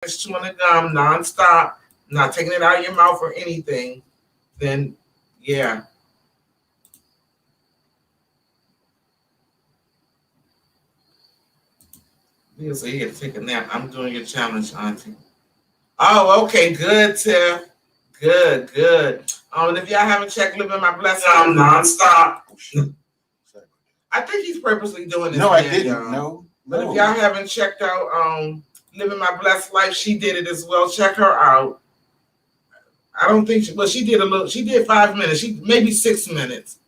chewing the gum nonstop, not taking it out of your mouth or anything, then yeah. Yeah, so you get to take a nap. I'm doing your challenge, Auntie. Oh, okay, good, Tiff. Good, good. And if y'all haven't checked Living My Blessed nonstop, I think he's purposely doing this. No, I again, didn't. y'all. No. But if y'all haven't checked out Living My Blessed Life, she did it as well. Check her out. I don't think she did a little. She did 5 minutes. She maybe 6 minutes.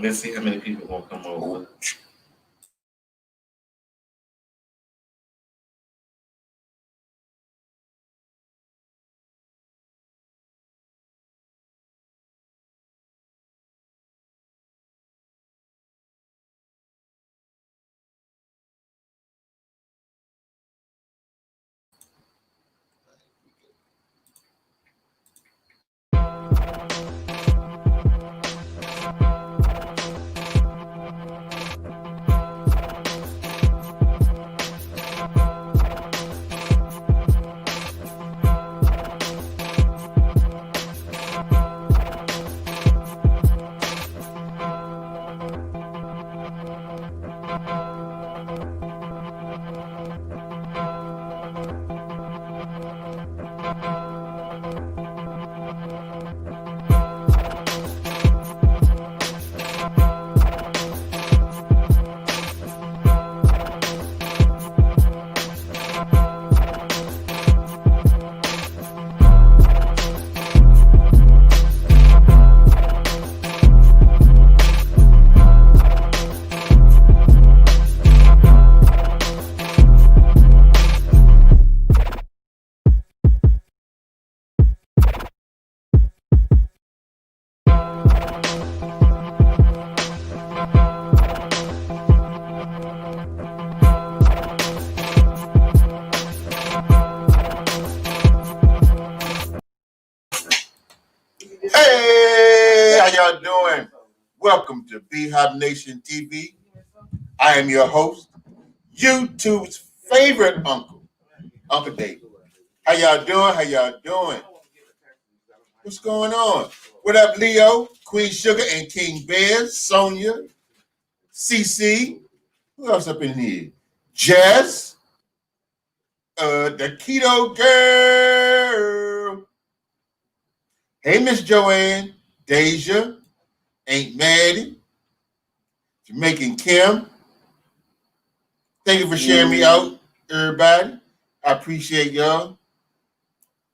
Let's see how many people gonna come over. Hey, how y'all doing? Welcome to Beehive Nation TV. I am your host, YouTube's favorite uncle, Uncle David. How y'all doing? How y'all doing? What's going on? What up, Leo, Queen Sugar, and King Bear, Sonia, CC. Who else up in here? Jess, the Keto Girl. Hey, Miss Joanne, Deja, Aunt Maddie, Jamaican Kim. Thank you for sharing me out, everybody. I appreciate y'all.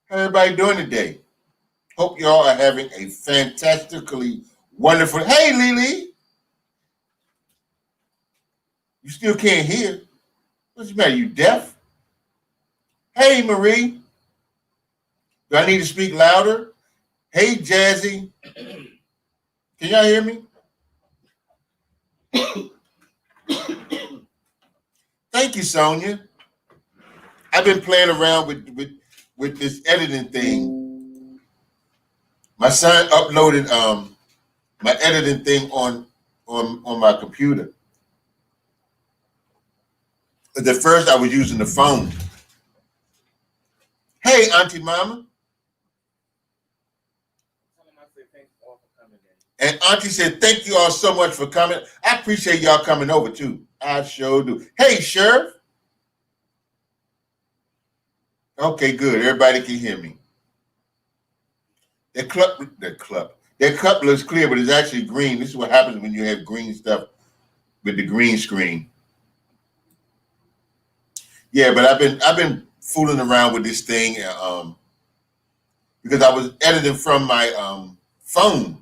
How everybody doing today? Hope y'all are having a fantastically wonderful. Hey, Lily, you still can't hear. What's the matter? You deaf? Hey, Marie, do I need to speak louder? Hey, Jazzy, can y'all hear me? Thank you, Sonia. I've been playing around with this editing thing. My son uploaded my editing thing on my computer. At first, I was using the phone. Hey, Auntie Mama. And Auntie said, thank you all so much for coming. I appreciate y'all coming over, too. I sure do. Hey, Sheriff. Okay, good. Everybody can hear me. That cup looks clear, but it's actually green. This is what happens when you have green stuff with the green screen. Yeah, but I've been fooling around with this thing because I was editing from my phone.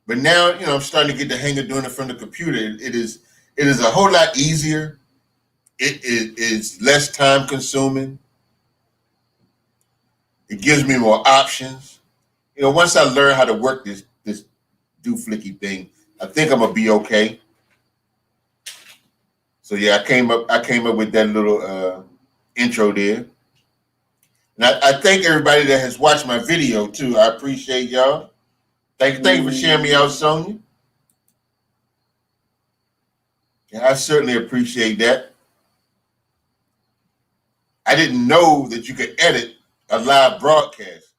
But now, I'm starting to get the hang of doing it from the computer. It is a whole lot easier. It is less time consuming. It gives me more options. Once I learn how to work this dooflicky thing, I think I'm gonna be okay. So yeah, I came up with that little intro there. And I thank everybody that has watched my video too. I appreciate y'all. Thank you for sharing me out, Sonia. Yeah, I certainly appreciate that. I didn't know that you could edit a live broadcast.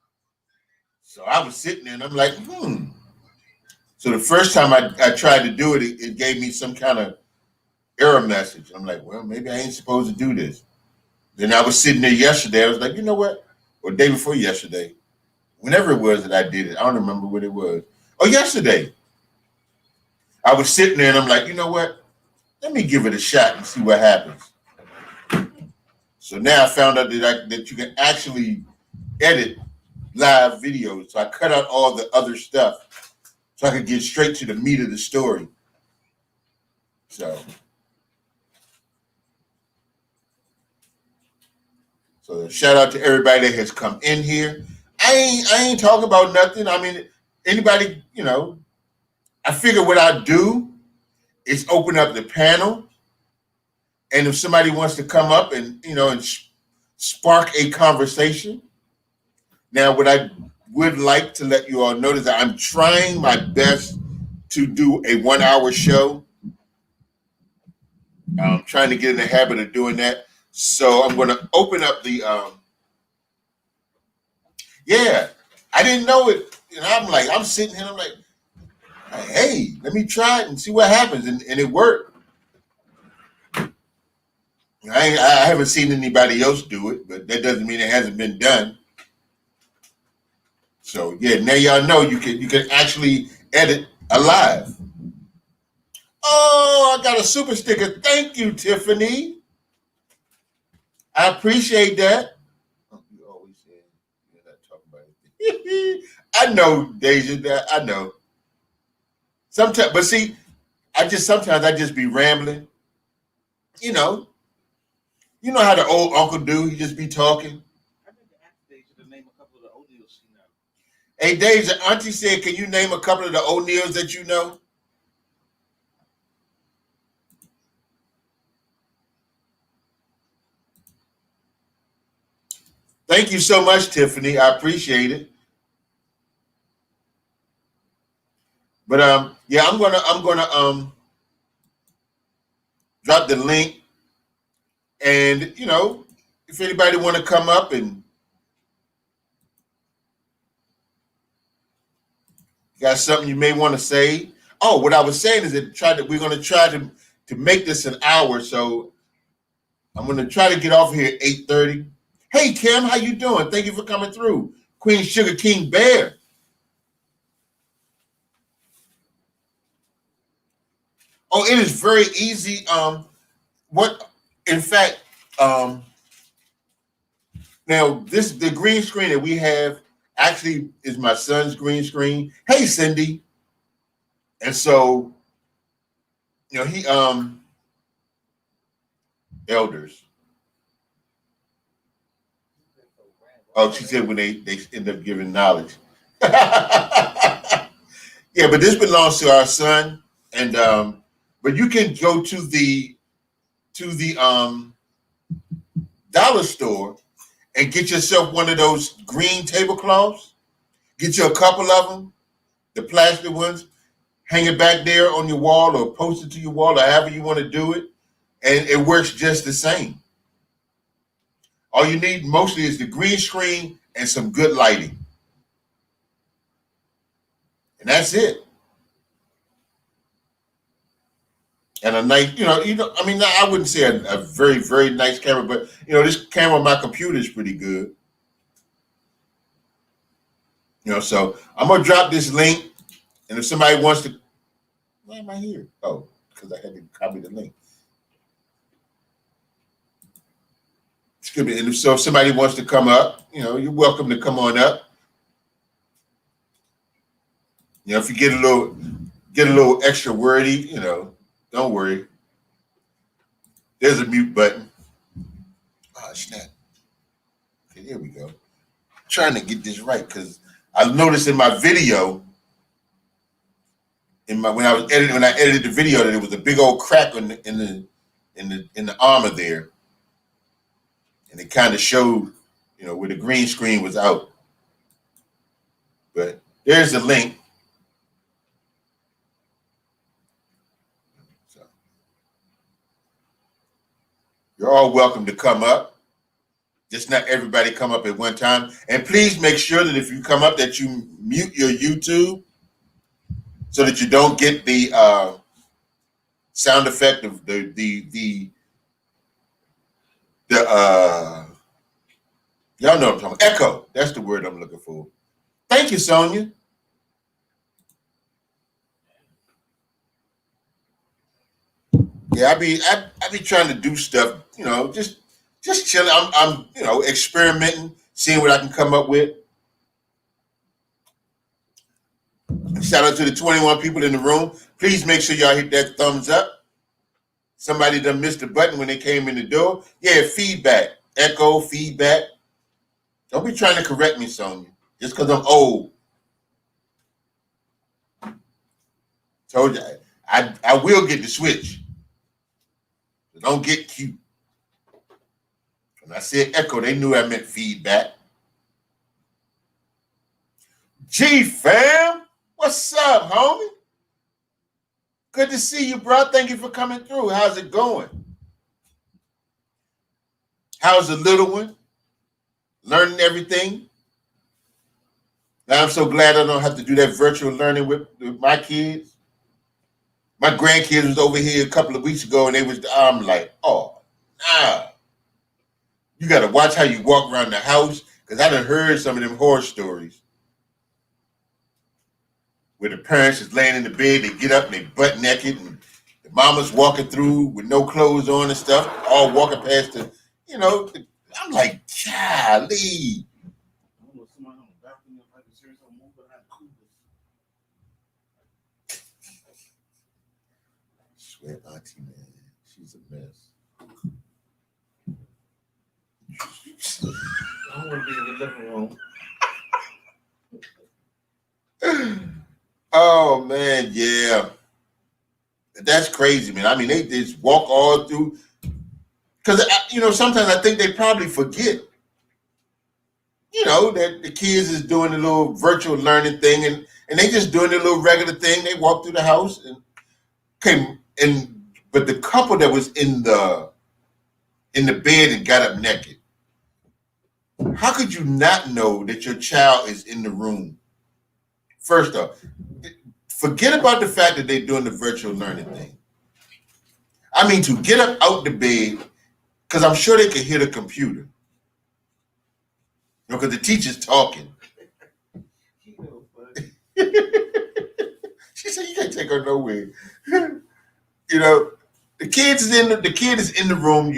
So I was sitting there and I'm like, So the first time I tried to do it, it gave me some kind of error message. I'm like, well, maybe I ain't supposed to do this. Then I was sitting there yesterday. I was like, you know what? Or day before yesterday, whenever it was that I did it, I don't remember what it was. Oh, yesterday. I was sitting there and I'm like, you know what? Let me give it a shot and see what happens. So now I found out that you can actually edit live videos. So I cut out all the other stuff. so I could get straight to the meat of the story. So shout out to everybody that has come in here. I ain't talking about nothing. I mean, anybody, I figure what I do is open up the panel, and if somebody wants to come up and spark a conversation. Now, what I would like to let you all know is that I'm trying my best to do a 1-hour show. I'm trying to get in the habit of doing that. So I'm going to open up the, I didn't know it. And I'm sitting here, I'm like, hey, let me try it and see what happens. And it worked. I haven't seen anybody else do it, but that doesn't mean it hasn't been done. So now y'all know you can actually edit alive. Oh, I got a super sticker. Thank you, Tiffany. I appreciate that. Oh, you always say you're not talking about it. I know, Deja. I know. Sometimes, but see, sometimes I just be rambling. You know how the old uncle do. He just be talking. I need to ask Deja to name a couple of the O'Neills she knows. Hey, Deja, Auntie said, can you name a couple of the O'Neills that you know? Thank you so much, Tiffany. I appreciate it. But I'm gonna drop the link, and if anybody want to come up and got something you may want to say. Oh, what I was saying is that we're gonna try to make this an hour. So I'm gonna try to get off here at 8:30. Hey Kim, how you doing? Thank you for coming through. Queen Sugar King Bear. Oh, it is very easy. Now the green screen that we have actually is my son's green screen. Hey Cindy. And so, he elders. Oh, she said when they end up giving knowledge. Yeah, but this belongs to our son, and but you can go to the dollar store and get yourself one of those green tablecloths. Get you a couple of them, the plastic ones, hang it back there on your wall or post it to your wall or however you want to do it, and it works just the same. All you need mostly is the green screen and some good lighting. And that's it. And a nice, I mean, I wouldn't say a very, very nice camera, but, this camera on my computer is pretty good. So I'm going to drop this link. And if somebody wants to, why am I here? Oh, because I had to copy the link. Excuse me. And if somebody wants to come up, you're welcome to come on up. If you get a little extra wordy, don't worry. There's a mute button. Oh, snap. Okay, here we go. I'm trying to get this right because I noticed in my video, when I edited the video, that it was a big old crack in the armor there, and it kind of showed, where the green screen was out. But there's the link. So you're all welcome to come up. Just not everybody come up at one time. And please make sure that if you come up that you mute your YouTube so that you don't get the sound effect of the y'all know what I'm talking about. Echo. That's the word I'm looking for. Thank you, Sonia. Yeah, I be trying to do stuff, just chilling. I'm experimenting, seeing what I can come up with. And Shout out to the 21 people in the room. Please make sure y'all hit that thumbs up. Somebody done missed the button when they came in the door. Yeah, feedback. Echo, feedback. Don't be trying to correct me, Sonya. Just because I'm old. Told you, I will get the switch. So don't get cute. When I said echo, they knew I meant feedback. G fam, what's up, homie? Good to see you, bro. Thank you for coming through. How's it going? How's the little one? Learning everything? Now I'm so glad I don't have to do that virtual learning with my kids. My grandkids was over here a couple of weeks ago, and I'm like, oh, nah. You got to watch how you walk around the house, because I done heard some of them horror stories where the parents is laying in the bed, they get up and they butt naked, and the mama's walking through with no clothes on and stuff, all walking past the, I'm like, golly. Swear, auntie, man, she's a mess. I want to be in the living room. Oh man, yeah. That's crazy, man. I mean, they just walk all through. Because, sometimes I think they probably forget, that the kids is doing a little virtual learning thing, and they just doing a little regular thing. They walk through the house but the couple that was in the bed and got up naked, how could you not know that your child is in the room? First off, forget about the fact that they're doing the virtual learning thing. I mean, to get up out the bed, because I'm sure they could hear the computer. Because the teacher's talking. She said, you can't take her nowhere. The kid is in the room.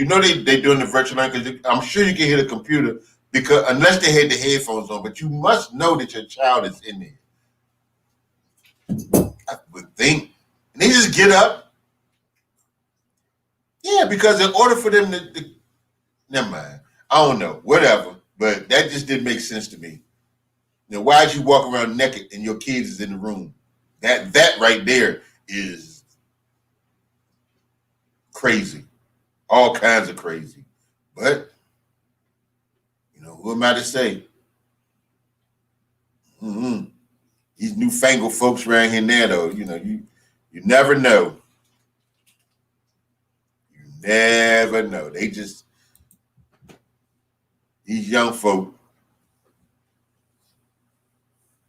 They doing the virtual learning, because I'm sure you can hear the computer, because unless they had the headphones on, but you must know that your child is in there. I would think. And they just get up. Yeah, because in order for them to never mind. I don't know. Whatever. But that just didn't make sense to me. Why'd you walk around naked and your kids is in the room? That right there is crazy. All kinds of crazy. But, who am I to say? Mm-hmm. These newfangled folks around here now, though, you never know. You never know. They just, these young folk,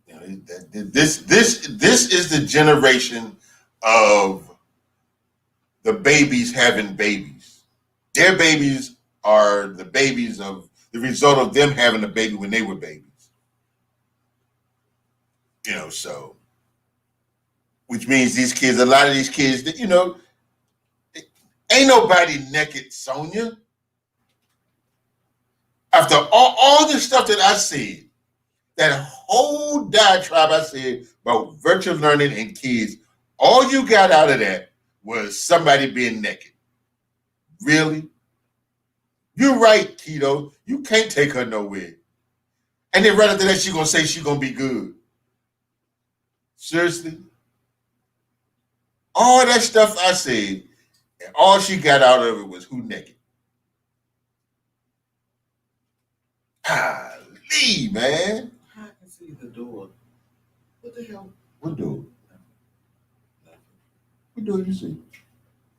this is the generation of the babies having babies. Their babies are the babies of the result of them having a baby when they were babies. So, which means a lot of these kids, ain't nobody naked, Sonya. After all the stuff that I said, that whole diatribe I said about virtual learning and kids, all you got out of that was somebody being naked. Really? You're right, Keto. You can't take her nowhere. And then right after that, she's going to say she's going to be good. Seriously? All that stuff I said, and all she got out of it was who naked. Golly, man. I can see the door. What the hell? What door? What door you see?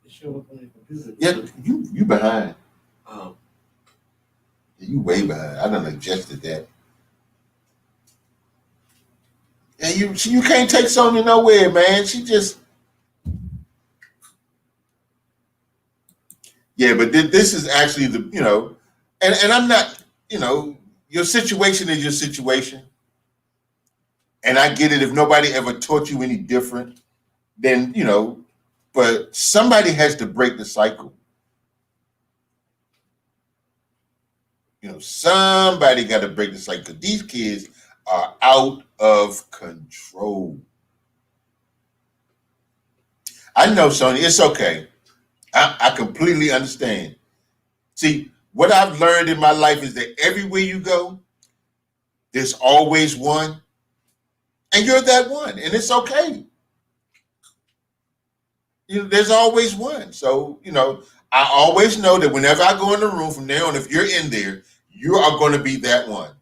It showed up on your computer. Yeah, you behind. Oh. You way behind. I done adjusted that. And you can't take Sonya nowhere, man. She just. Yeah, but this is actually and I'm not, your situation is your situation. And I get it. If nobody ever taught you any different, then, but somebody has to break the cycle. Somebody got to break the cycle. These kids are out of control. I know, Sonya. It's okay. I completely understand. See, what I've learned in my life is that everywhere you go, there's always one, and you're that one, and it's okay. There's always one. So, I always know that whenever I go in the room from there on, if you're in there, you are going to be that one.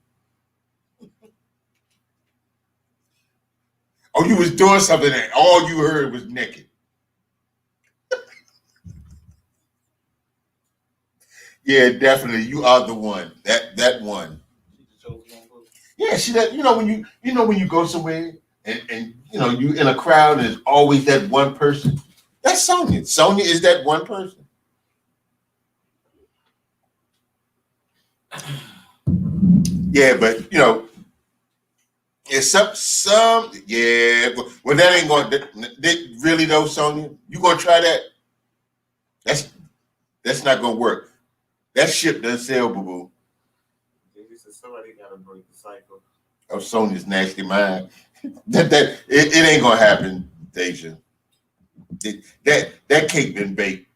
Or you was doing something and all you heard was naked. Yeah, definitely. You are the one. That one. Yeah, she that when you go somewhere and you in a crowd and there's always that one person. That's Sonya. Sonya is that one person. Yeah, but it's some yeah. Well, that ain't going. Really though, Sonya, you gonna try that? That's not gonna work. That ship doesn't sail, boo boo. Somebody gotta break the cycle. Of Sonya's nasty mind. It ain't gonna happen, Deja. That cake been baked.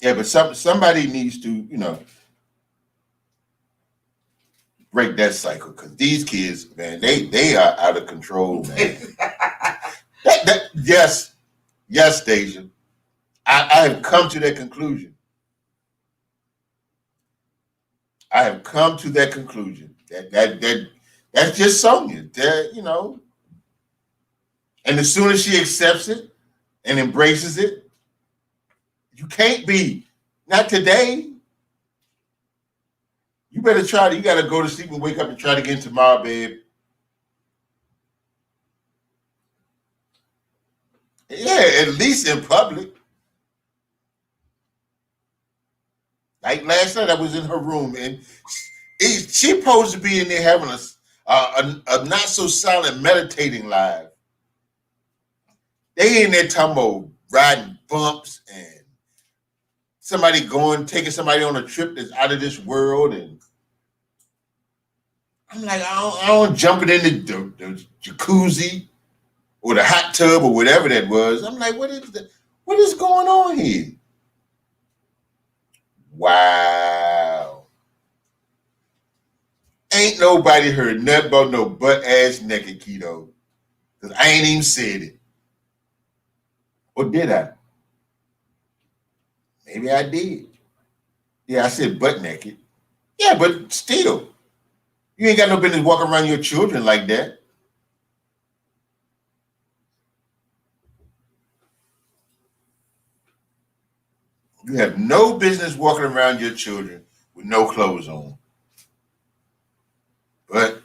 Yeah, but somebody needs to, break that cycle because these kids, man, they are out of control, man. Yes, Deja. I have come to that conclusion. I have come to that conclusion. That's just Sonya. And as soon as she accepts it and embraces it, you can't be. Not today. You better try to. You got to go to sleep and wake up and try to get tomorrow, babe. Yeah, at least in public. Like last night, I was in her room and she's supposed to be in there having a not so silent meditating live. They in there talking about riding bumps and somebody taking somebody on a trip that's out of this world, and I'm like, I don't jumping in the jacuzzi or the hot tub or whatever that was. I'm like, what is going on here? Wow. Ain't nobody heard nothing about no butt ass naked keto. Because I ain't even said it. Or did I? Maybe I did. Yeah, I said butt naked. Yeah, but still. You ain't got no business walking around your children like that. You have no business walking around your children with no clothes on. But,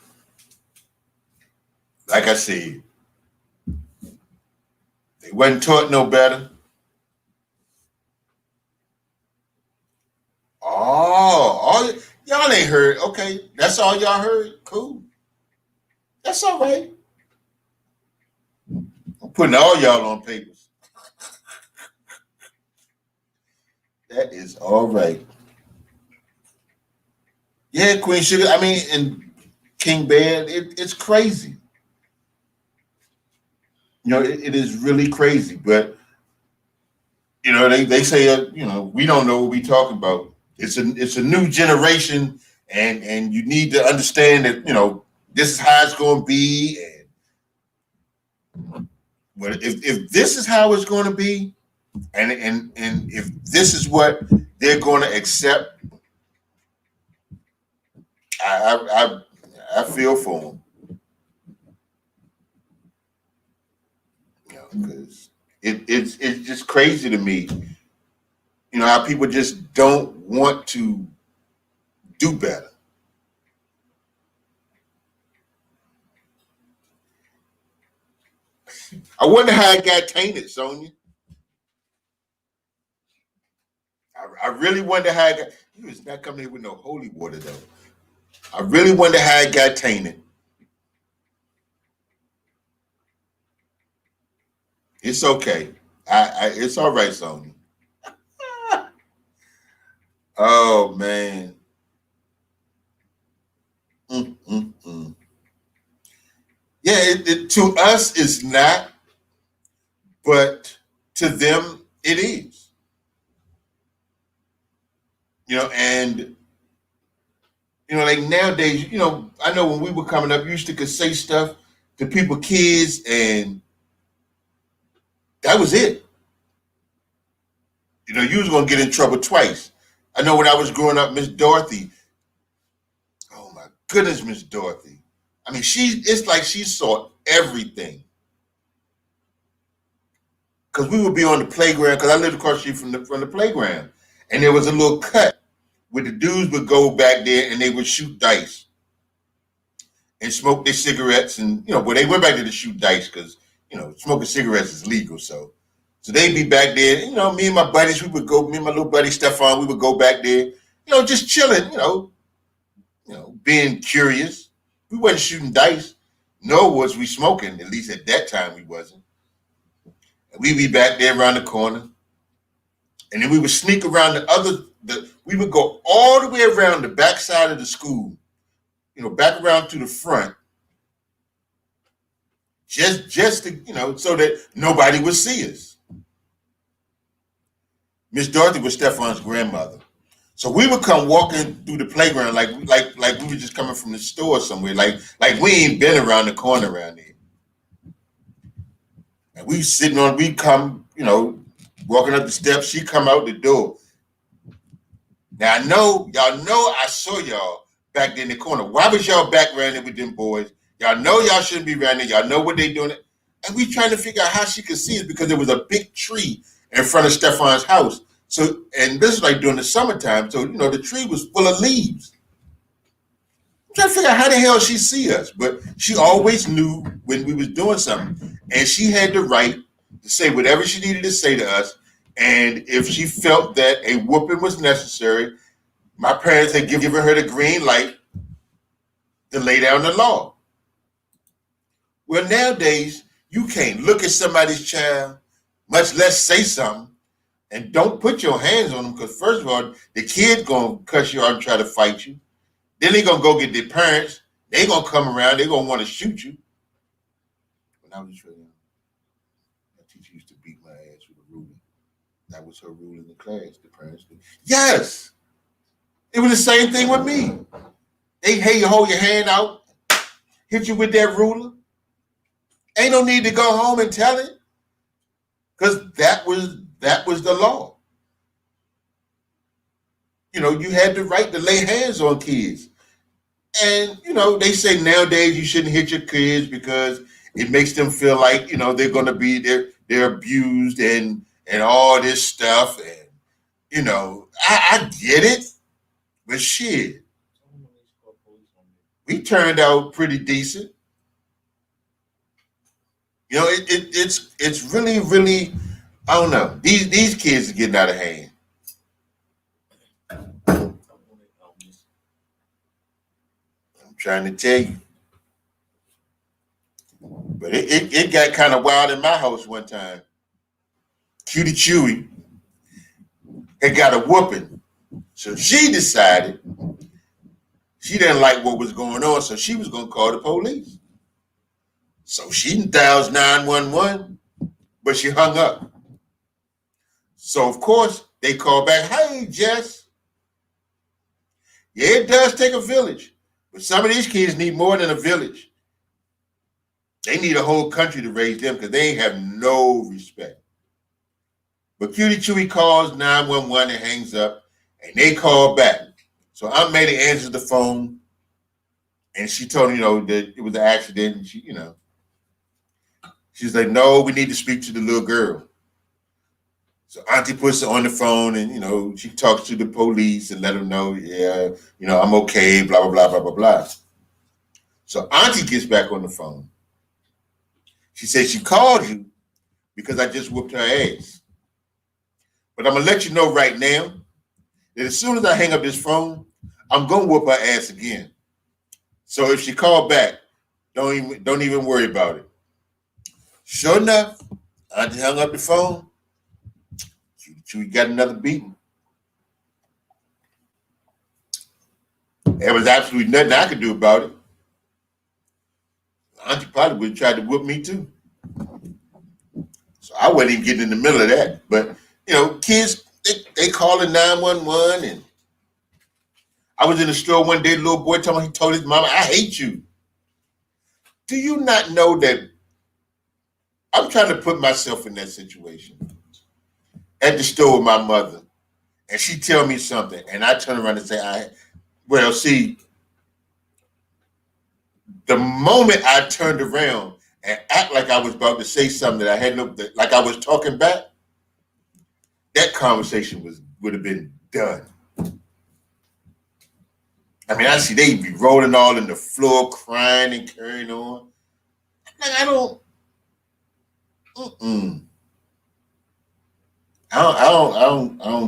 like I said, they wasn't taught no better. Oh, y'all ain't heard. Okay, that's all y'all heard. Cool. That's all right. I'm putting all y'all on papers. That is all right. Yeah, Queen Sugar. I mean, and King Bear. It's crazy. It is really crazy. But they say we don't know what we talking about. It's a new generation, and you need to understand that this is how it's going to be. And if this is how it's going to be, and if this is what they're going to accept, I feel for them. Because it's just crazy to me. How people just don't want to do better. I wonder how it got tainted, Sonya. I really wonder how it got. You was not coming here with no holy water though. I really wonder how it got tainted. It's okay. It's all right, Sonya. Oh man. Mm. Yeah, to us it's not. but to them it is. And like nowadays, I know when we were coming up, you used to could say stuff to people, kids, and that was it. You was gonna get in trouble twice. I know when I was growing up, Miss Dorothy. Oh my goodness, Miss Dorothy. I mean, it's like she saw everything. Because we would be on the playground, because I lived across the street from the playground. And there was a little cut where the dudes would go back there and they would shoot dice and smoke their cigarettes. And, well, they went back there to shoot dice because, smoking cigarettes is legal. So they'd be back there. Me and my buddies, me and my little buddy Stefan, we would go back there, just chilling, being curious. We wasn't shooting dice, nor was we smoking. At least at that time we wasn't. And we'd be back there around the corner. And then we would sneak around we would go all the way around the back side of the school, back around to the front, just to, so that nobody would see us. Miss Dorothy was Stefan's grandmother. So we would come walking through the playground like we were just coming from the store somewhere, like we ain't been around the corner around here. And we come, walking up the steps, she come out the door. Now y'all know I saw y'all back there in the corner. Why was y'all back around there with them boys? Y'all know y'all shouldn't be around there. Y'all know what they doing. And we trying to figure out how she could see us because there was a big tree in front of Stefan's house. So, and this is like during the summertime. So, the tree was full of leaves. I'm trying to figure out how the hell she see us. But she always knew when we was doing something. And she had the right to say whatever she needed to say to us. And if she felt that a whooping was necessary, my parents had given her the green light to lay down the law. Well, nowadays, you can't look at somebody's child, much less say something, and don't put your hands on them because, first of all, the kid going to cuss you out and try to fight you. Then they going to go get their parents. They going to come around. They going to want to shoot you. When I was young, my teacher used to beat my ass with a ruler. That was her rule in the class. The parents did. Yes. It was the same thing with me. They you hold your hand out, hit you with that ruler. Ain't no need to go home and tell it. Because that was the law. You had the right to lay hands on kids. And, they say nowadays you shouldn't hit your kids because it makes them feel like, they're going to be, they're abused and all this stuff. And, I get it. But shit, we turned out pretty decent. It's really, really, I don't know. These kids are getting out of hand. I'm trying to tell you. But it got kind of wild in my house one time. Cutie Chewy had got a whooping. So she decided she didn't like what was going on, so she was going to call the police. So she dials 911, but she hung up. So, of course, they called back, hey, Jess. Yeah, it does take a village, but some of these kids need more than a village. They need a whole country to raise them because they ain't have no respect. But Cutie Chewy calls 911 and hangs up. And they called back. So Aunt Mayday answers the phone. And she told him, that it was an accident. And she, she's like, no, we need to speak to the little girl. So Auntie puts her on the phone and, she talks to the police and let them know, yeah, I'm okay, blah, blah, blah, blah, blah, blah. So Auntie gets back on the phone. She says she called you because I just whooped her ass. But I'm going to let you know right now that as soon as I hang up this phone, I'm gonna whoop her ass again. So if she called back, don't even worry about it. Sure enough, I just hung up the phone. She got another beating. There was absolutely nothing I could do about it. Auntie probably would have tried to whoop me too. So I wasn't even getting in the middle of that. But, kids, they calling 911. And I was in the store one day, the little boy told me, he told his mama, I hate you. Do you not know that I'm trying to put myself in that situation? At the store with my mother, and she tell me something, and I turn around and say, see, the moment I turned around and act like I was about to say something that I had like I was talking back, that conversation would have been done. I mean, I see they be rolling all in the floor, crying and carrying on. Like I don't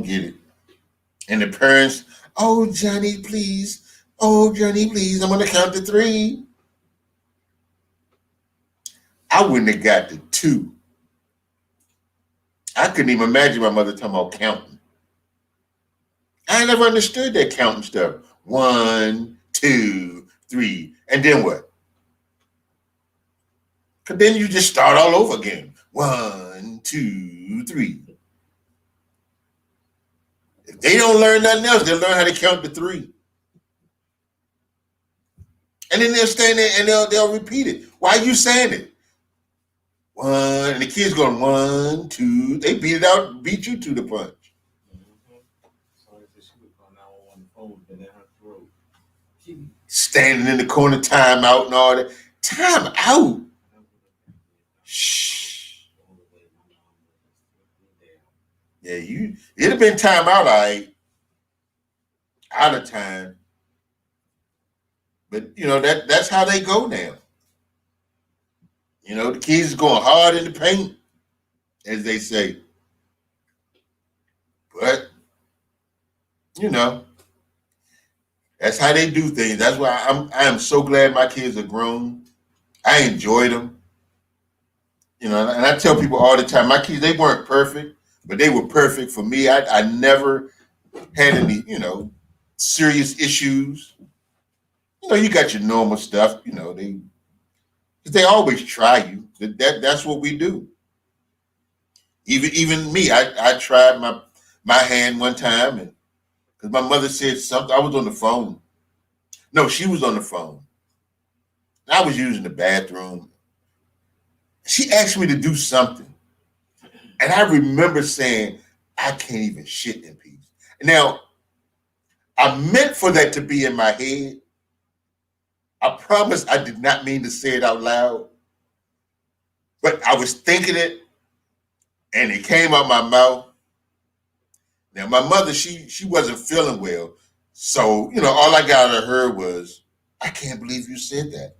get it. And the parents, oh Johnny, please, I'm gonna count to 3. I wouldn't have got to 2. I couldn't even imagine my mother talking about counting. I never understood that counting stuff. 1, 2, 3, and then what? Because then you just start all over again. 1, 2, 3. If they don't learn nothing else, they'll learn how to count to 3. And then they'll stand there and they'll repeat it. Why are you saying it? 1, and the kids going 1, 2. They beat you to the punch. Standing in the corner, time out and all that. Time out. Shh. Yeah, it'd have been time out, all right. Out of time. But that's how they go now. The kids is going hard in the paint, as they say. But that's how they do things. That's why I am so glad my kids are grown. I enjoy them. And I tell people all the time, my kids, they weren't perfect, but they were perfect for me. I never had any, serious issues. You got your normal stuff. They always try you. That's what we do. Even me, I tried my hand one time, and because my mother said something, I was on the phone. No, she was on the phone. I was using the bathroom. She asked me to do something, and I remember saying, "I can't even shit in peace." Now, I meant for that to be in my head. I promise I did not mean to say it out loud, but I was thinking it, and it came out my mouth. Now, my mother, she wasn't feeling well, so all I got out of her was, "I can't believe you said that."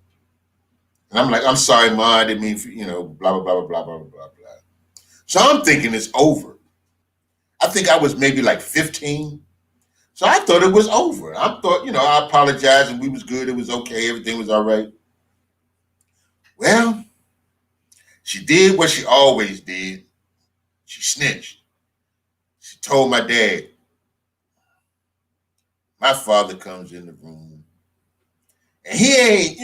And I'm like, "I'm sorry, Ma, I didn't mean for, blah, blah, blah, blah, blah, blah, blah, blah." So I'm thinking it's over. I think I was maybe like 15. So I thought it was over. I thought, I apologized and we was good. It was okay. Everything was all right. Well, she did what she always did. She snitched. She told my dad. My father comes in the room. And he ain't,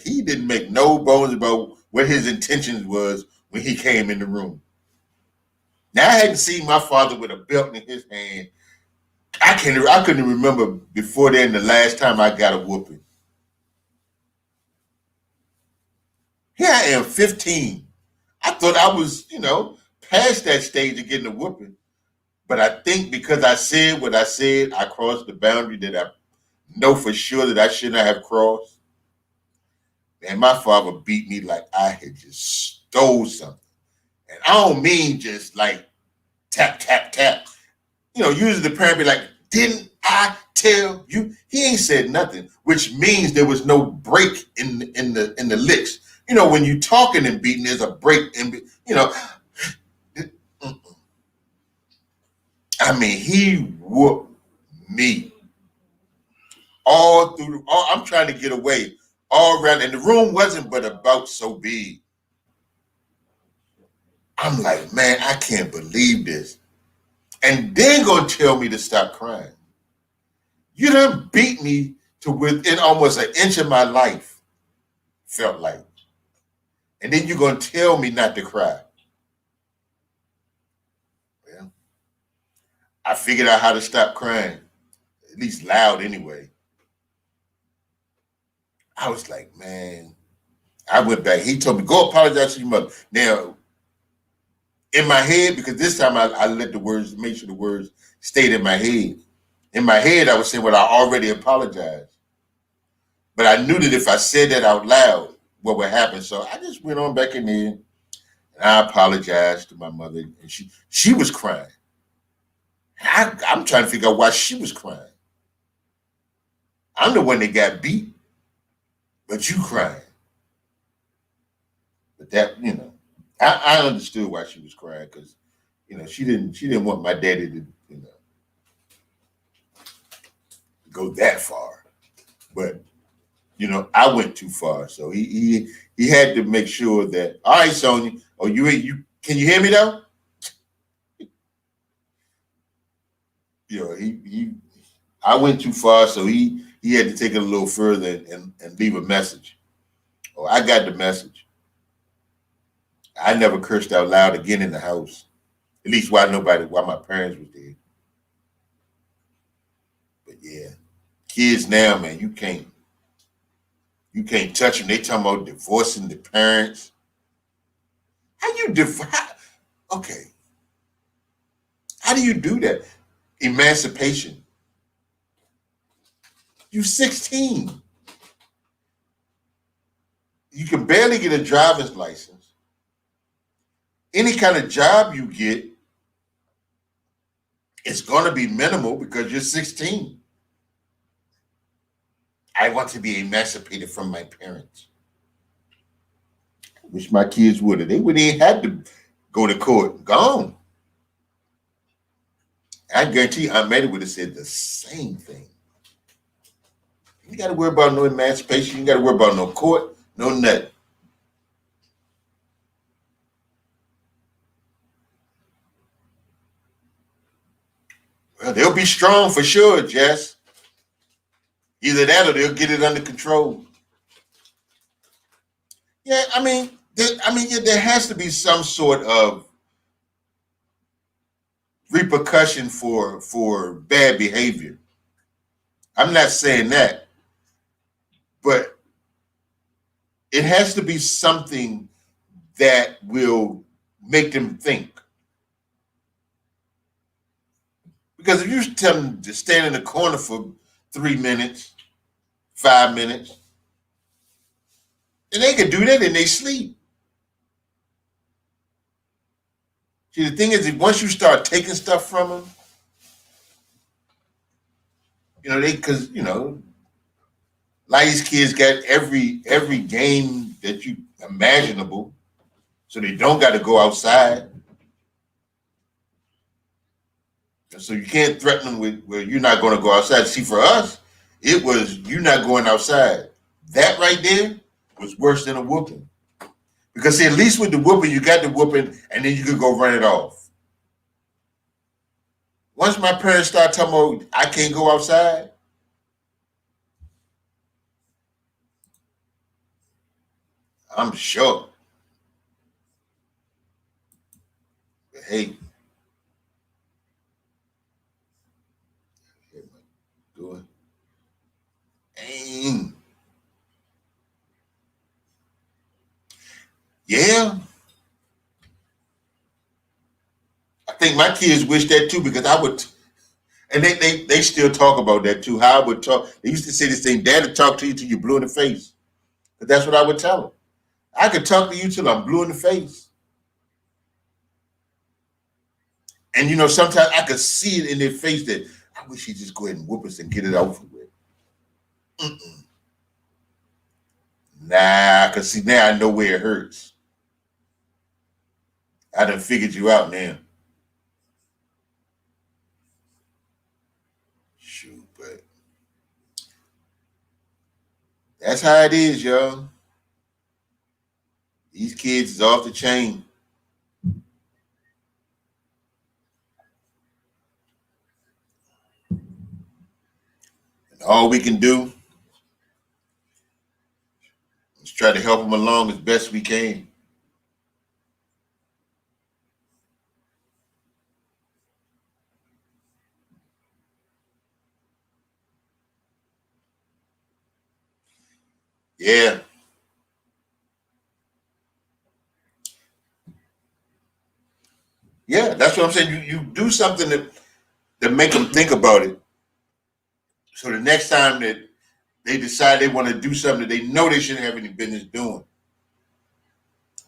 he didn't make no bones about what his intentions was when he came in the room. Now, I hadn't seen my father with a belt in his hand. I couldn't remember before then the last time I got a whooping. Here I am, 15. I thought I was, past that stage of getting a whooping. But I think because I said what I said, I crossed the boundary that I know for sure that I should not have crossed. And my father beat me like I had just stole something. And I don't mean just like tap, tap, tap. Usually the parent be like, "Didn't I tell you?" He ain't said nothing, which means there was no break in the licks. When you talking and beating, there's a break in. I mean, he whooped me all through. I'm trying to get away all around, and the room wasn't but about so big. I'm like, man, I can't believe this. And then gonna tell me to stop crying. You done beat me to within almost an inch of my life, felt like. And then you're gonna tell me not to cry. I figured out how to stop crying, at least loud anyway. I was like, man, I went back. He told me, go apologize to your mother. Now, in my head, because this time I let the words, make sure the words stayed in my head. In my head, I was saying, well, I already apologized. But I knew that if I said that out loud, what would happen? So I just went on back in there and I apologized to my mother. And she was crying. I'm trying to figure out why she was crying. I'm the one that got beat, but you crying. But that, I understood why she was crying because, she didn't want my daddy to, go that far. But, I went too far. So he had to make sure that, all right, Sonia, you can you hear me though? I went too far, so he had to take it a little further and leave a message. Oh, I got the message. I never cursed out loud again in the house. At least while my parents was there. But yeah, kids now, man, you can't touch them. They talking about divorcing the parents. How you okay. How do you do that? Emancipation. You're 16. You can barely get a driver's license. Any kind of job you get, it's going to be minimal because you're 16. I want to be emancipated from my parents. I wish my kids would have. They wouldn't even have to go to court. Gone. I guarantee you, Aunt Mary would have said the same thing. You got to worry about no emancipation. You got to worry about no court, no nothing. Well, they'll be strong for sure, Jess. Either that or they'll get it under control. Yeah, there has to be some sort of repercussion for bad behavior. I'm not saying that, but it has to be something that will make them think. Because if you tell them to stand in the corner for 3 minutes, 5 minutes, and they can do that in their sleep. See, the thing is, if once you start taking stuff from them, a lot of these kids got every game that you imaginable, so they don't got to go outside. So you can't threaten them with, well, you're not going to go outside. See, for us, it was you're not going outside. That right there was worse than a whooping. Because see, at least with the whooping, you got the whooping, and then you could go run it off. Once my parents start telling me I can't go outside, I'm shocked. But hey, do it. Dang. Yeah. I think my kids wish that too, because I would, and they still talk about that too. How I would talk. They used to say this thing, Dad would talk to you till you're blue in the face. But that's what I would tell them. I could talk to you till I'm blue in the face. And sometimes I could see it in their face that I wish he'd just go ahead and whoop us and get it over with. Nah, because see, now I know where it hurts. I done figured you out now. Shoot, but that's how it is, y'all. These kids is off the chain. And all we can do is try to help them along as best we can. Yeah. Yeah, that's what I'm saying. You do something that make them think about it. So the next time that they decide they want to do something that they know they shouldn't have any business doing,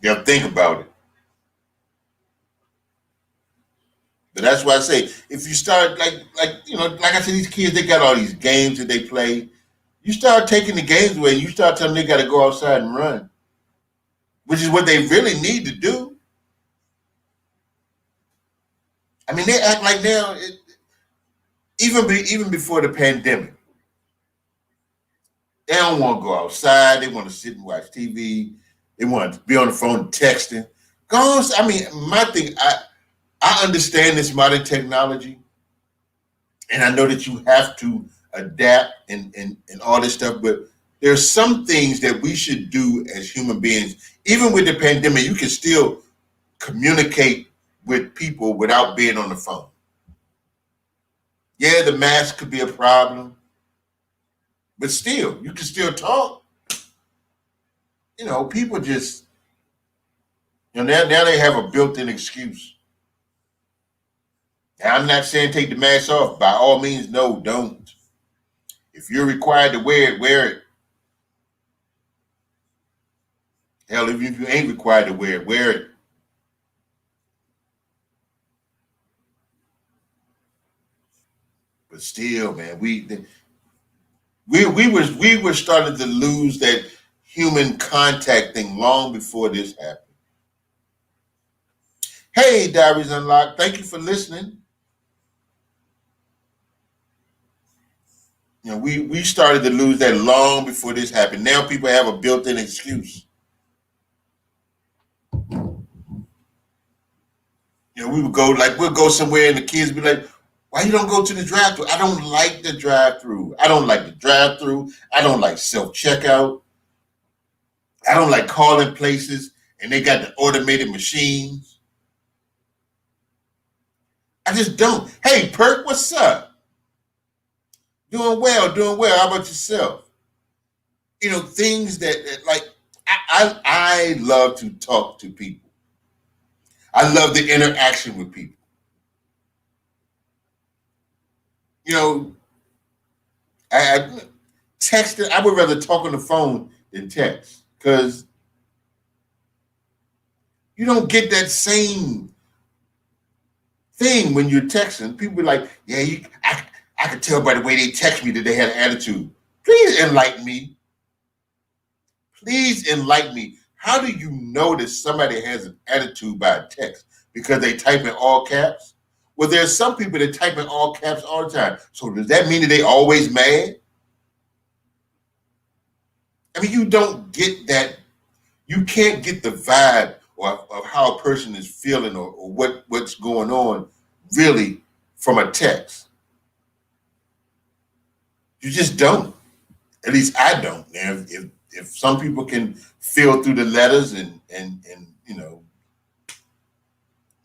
they'll think about it. But that's why I say, if you start like I said, these kids, they got all these games that they play. You start taking the games away and you start telling them they got to go outside and run, which is what they really need to do. I mean, they act like now, even before the pandemic, they don't want to go outside. They want to sit and watch TV. They want to be on the phone texting. Go on. I mean, my thing, I understand this modern technology, and I know that you have to adapt and all this stuff, but there's some things that we should do as human beings. Even with the pandemic, you can still communicate with people without being on the phone. Yeah, the mask could be a problem, but still, you can still talk. People just, now they have a built-in excuse. Now, I'm not saying take the mask off. By all means, no, don't. If you're required to wear it, wear it. Hell, even if you ain't required to wear it, wear it. But still, man, we were starting to lose that human contact thing long before this happened. Hey, Diaries Unlocked, thank you for listening. We started to lose that long before this happened. Now people have a built-in excuse. We'll go somewhere and the kids be like, why you don't go to the drive-thru? I don't like the drive-thru. I don't like the drive-thru. I don't like self-checkout. I don't like calling places and they got the automated machines. I just don't. Hey, Perk, what's up? Doing well, doing well. How about yourself? Things that like I love to talk to people. I love the interaction with people. I texted. I would rather talk on the phone than text because you don't get that same thing when you're texting. People be like, yeah, I could tell by the way they text me that they had an attitude. Please enlighten me. Please enlighten me. How do you know that somebody has an attitude by a text? Because they type in all caps? Well, there's some people that type in all caps all the time. So does that mean that they always mad? I mean, you don't get that. You can't get the vibe of how a person is feeling or what's going on really from a text. You just don't. At least I don't. And if some people can feel through the letters and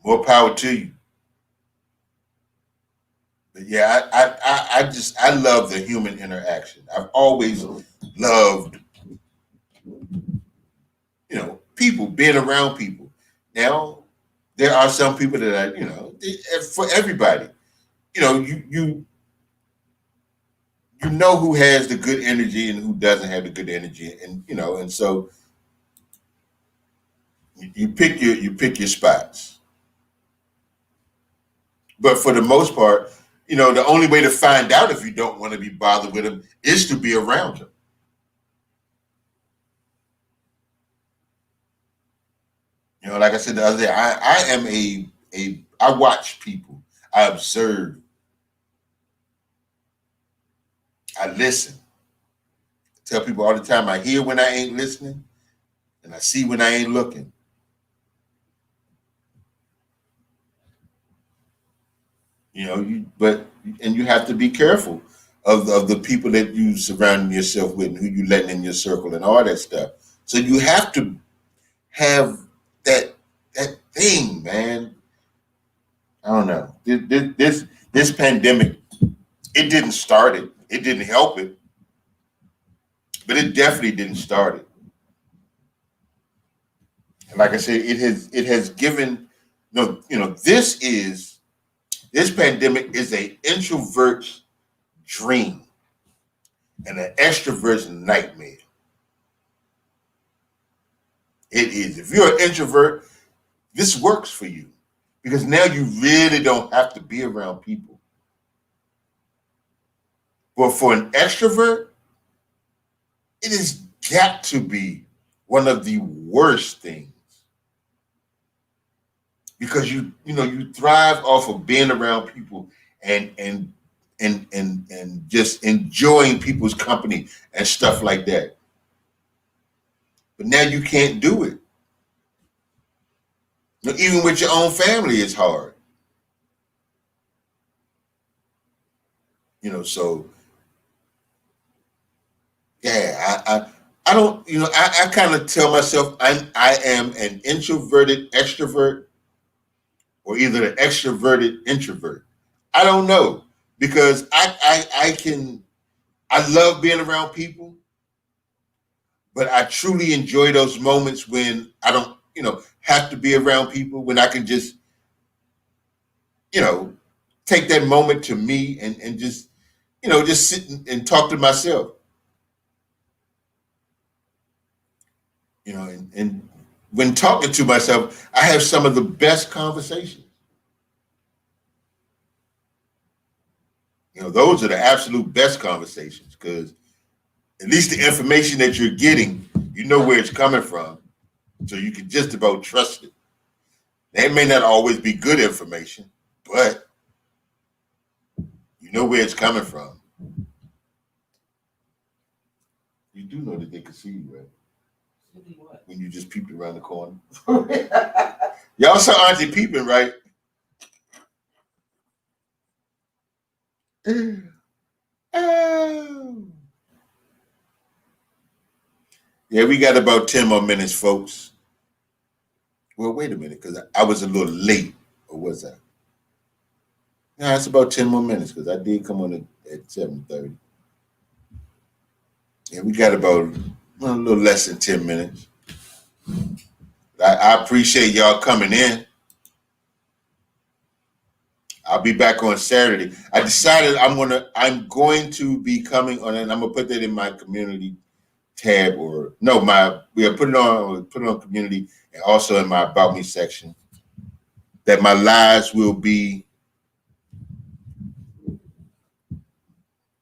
more power to you. But yeah, I love the human interaction. I've always loved people, being around people. Now, there are some people that for everybody, you know who has the good energy and who doesn't have the good energy, and so you pick your spots. But for the most part, the only way to find out if you don't want to be bothered with them is to be around them. Like I said the other day, I am I watch people, I observe, I listen. I tell people all the time, I hear when I ain't listening, and I see when I ain't looking. And you have to be careful of the people that you surround yourself with and who you letting in your circle and all that stuff. So you have to have that thing, man. I don't know. This pandemic, it didn't start it. It didn't help it, but it definitely didn't start it. And like I said, it has given this pandemic is a introvert's dream and an extrovert's nightmare. It is. If you're an introvert, this works for you because now you really don't have to be around people. But for an extrovert, it has got to be one of the worst things because you thrive off of being around people and just enjoying people's company and stuff like that. But now you can't do it. Even with your own family, it's hard. So yeah, I don't, I kind of tell myself I am an introverted extrovert or either an extroverted introvert. I don't know because I love being around people, but I truly enjoy those moments when I don't, have to be around people, when I can just, take that moment to me and just, just sit and talk to myself. And when talking to myself, I have some of the best conversations. Those are the absolute best conversations because at least the information that you're getting, you know where it's coming from. So you can just about trust it. Now, it may not always be good information, but you know where it's coming from. You do know that they can see you, right? When you just peeped around the corner. Y'all saw Auntie peeping, right? Oh. Yeah, we got about 10 more minutes, folks. Well, wait a minute, because I was a little late, or was I? No, it's about 10 more minutes, because I did come on at 7:30. Yeah, we got about a little less than 10 minutes. I appreciate y'all coming in. I'll be back on Saturday. I decided I'm going to be coming on, and I'm gonna put that in my community tab, or no, we'll put it on community and also in my about me section. That my lives will be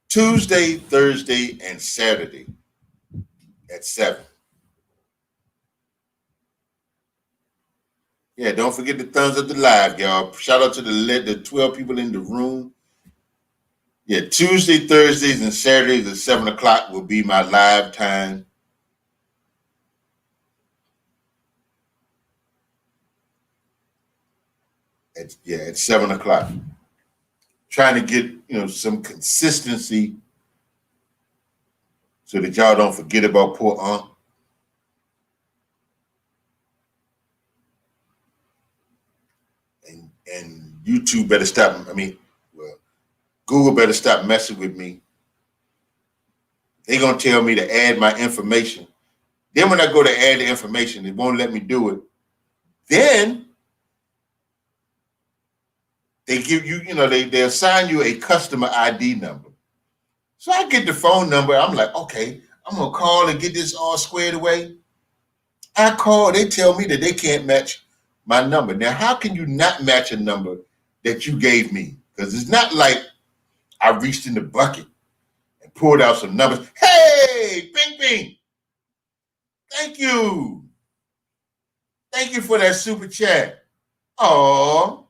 Tuesday, Thursday, and Saturday at 7. Yeah, don't forget to thumbs up the live, y'all. Shout out to the 12 people in the room. Yeah, Tuesday, Thursdays, and Saturdays at 7 o'clock will be my live time. At 7 o'clock. Trying to get some consistency so that y'all don't forget about poor Unc. And YouTube better stop. Google better stop messing with me. They're gonna tell me to add my information. Then when I go to add the information, it won't let me do it. Then they give you, they assign you a customer ID number. So I get the phone number. I'm like, okay, I'm gonna call and get this all squared away. I call, they tell me that they can't match my number. Now, how can you not match a number that you gave me? Because it's not like I reached in the bucket and pulled out some numbers. Hey, Bing Bing. Thank you. Thank you for that super chat. Oh,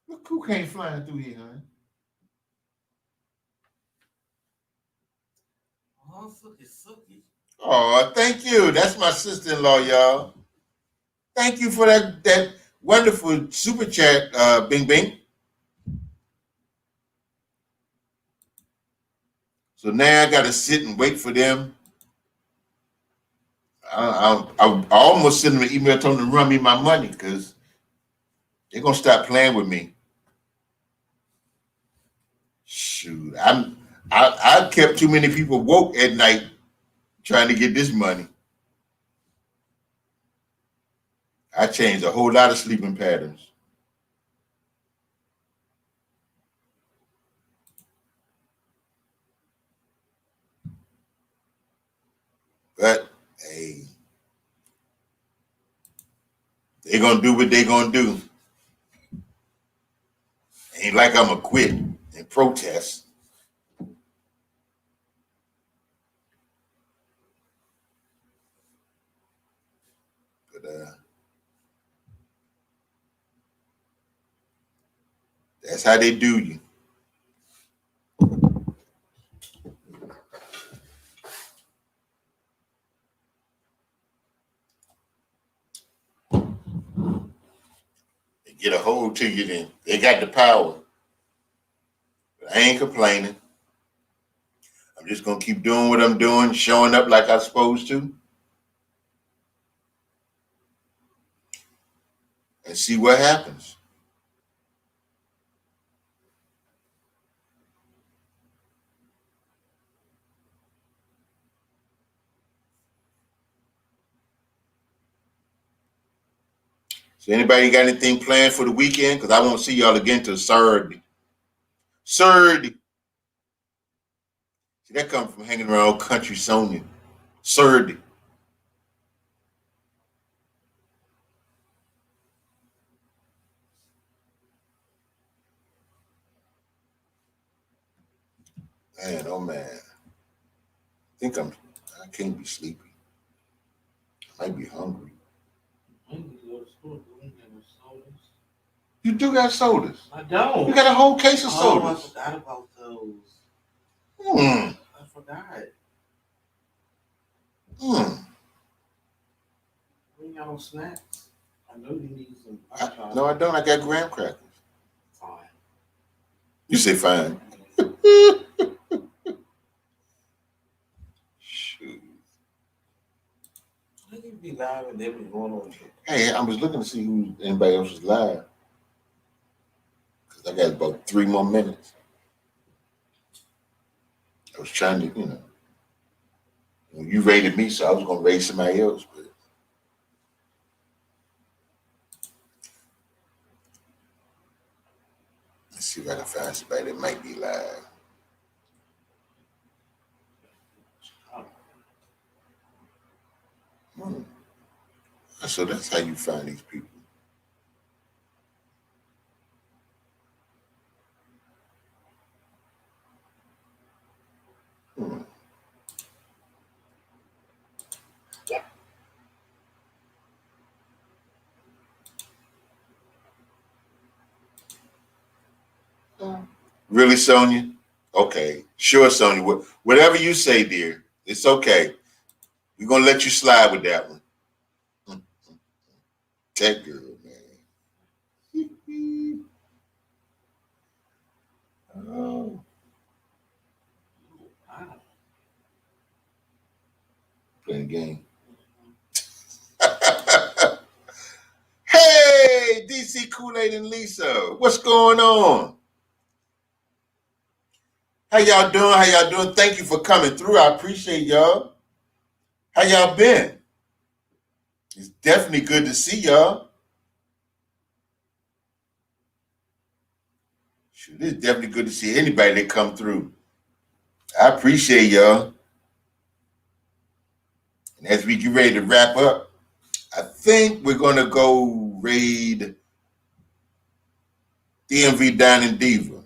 look who came flying through here, honey. Oh, thank you. That's my sister-in-law, y'all. Thank you for that wonderful super chat, Bing Bing. So now I got to sit and wait for them. I almost sent them an email telling them to run me my money because they're going to stop playing with me. Shoot, I kept too many people woke at night trying to get this money. I changed a whole lot of sleeping patterns. But hey, they gonna do what they gonna do. Ain't like I'm gonna quit and protest. But that's how they do you. They get a hold to you then. They got the power. But I ain't complaining. I'm just gonna keep doing what I'm doing, showing up like I'm supposed to, and see what happens. So anybody got anything planned for the weekend? Because I won't see y'all again till Saturday. Saturday. See, that comes from hanging around country Sonia. Saturday. Man, oh man. I can't be sleepy. I might be hungry. You do got sodas. I don't. You got a whole case of Oh, I sodas. forgot about those. Hmm. I forgot. We ain't got no snacks. I know you need some. No, I don't. I got graham crackers. Fine. You say fine. Shoot. I can be live and they be going on. Hey, I was looking to see who anybody else was live. Because I got about 3 more minutes. I was trying to, you rated me, so I was going to rate somebody else. But let's see if I can find somebody that might be live. So that's how you find these people. Really, Sonia? Okay. Sure, Sonia. Whatever you say, dear, it's okay. We're going to let you slide with that one. That girl, man. Oh. Playing a game. Hey, DC Kool-Aid and Lisa. What's going on? How y'all doing? How y'all doing? Thank you for coming through. I appreciate y'all. How y'all been? It's definitely good to see y'all. Shoot, it's definitely good to see anybody that come through. I appreciate y'all. And as we get ready to wrap up, I think we're going to go raid DMV Dining Diva.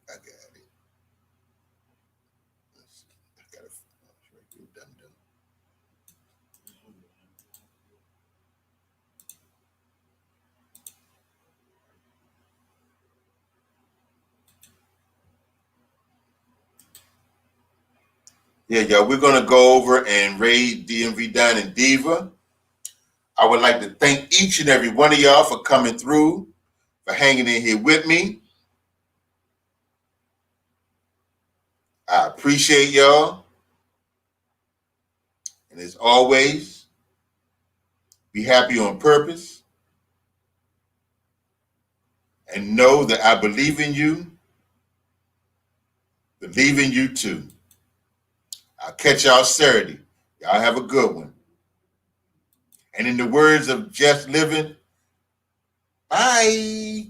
I got it. I got it. Done. Yeah, y'all, we're going to go over and raid DMV Dining Diva. I would like to thank each and every one of y'all for coming through, for hanging in here with me. I appreciate y'all. And as always, Be happy on purpose. And know that I believe in you, believe in you too. I'll catch y'all Saturday. Y'all have a good one. And in the words of Just Living, bye.